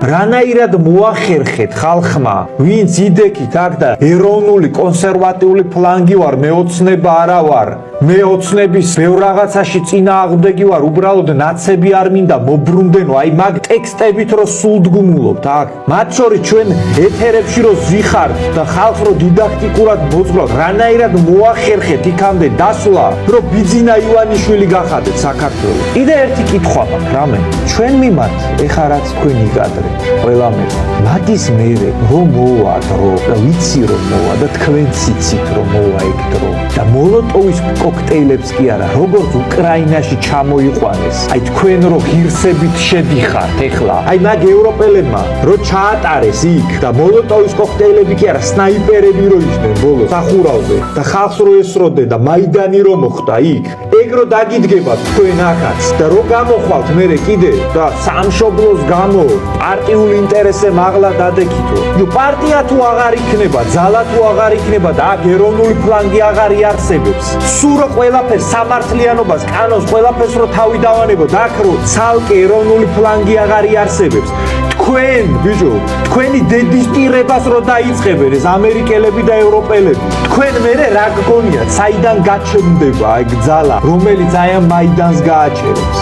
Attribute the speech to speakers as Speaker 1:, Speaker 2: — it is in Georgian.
Speaker 1: რანაირად მოახერხეთ ხალხმა, ვინც იდექით აქ და ეროვნული კონსერვატიული ფლანგი ვარ, მეოცნება არა ვარ. მე ოცნების ბევრ რაღაცაში წინააღმდეგი ვარ, უბრალოდ ნაცები არ მინდა მობრუნდენო, აი მაგ ტექსტებით რო სულდგმულობთ აქ. მათ შორის ჩვენ ეთერებში რო ზვიხართ და ხალხს რო დიდაქტიკურად მოძღვრავთ, რანაირად მოახერხეთ იქამდე დასვლა, რომ ბიძინა ივანიშვილი გახადეთ საქართველოს. კიდე ერთი კითხვა მაქვს რამე. ჩვენ მიმართ ეხა რაც თქვენი კადრები, ყველამე მადის მერე რომ მოვა დრო და ვიცი რომ მოვა და თქვენც იცით რომ მოვა ეგ დრო და მოლოტოვის კოქტეილებს კი არა, როგორც უკრაინაში ჩამოიყვანეს. აი თქვენ რო ღირსებით შედიხართ ეხლა. აი მაგ ევროპელებმა რო ჩაატარეს იქ და მოლოტოვის კოქტეილები კი არა, სნაიპერები რო იჯდნენ ბოლოს სახურავზე და ხალხს რო ესროდნენ და მაიდანი რო მოხდა იქ. ეგ რო დაგიდგებათ თქვენ ახაც და რო გამოხვალთ მერე კიდე და სამშობლოს გამო პარტიული ინტერესზე მაღლა დადექითო. პარტია თუ აღარ იქნება, ძალა თუ აღარ იქნება და აქ ეროვნული ფლანგი აღარ იარსებებს. სულ რო ყველაფერს სამართლიანობას, კანონს ყველაფერს რო თავი დავანებოთ, აქ რო ცალკე ეროვნული ფლანგი აღარ იარსებებს. თქვენ, ბიჭო, თქვენი დედისტირებას რო დაიწყებენ ეს ამერიკელები და ევროპელები. თქვენ მერე რა გგონიათ, საიდან გაჩნდება ეგ ძალა, რომელიც აი ამ მაიდანს გააჩერებს?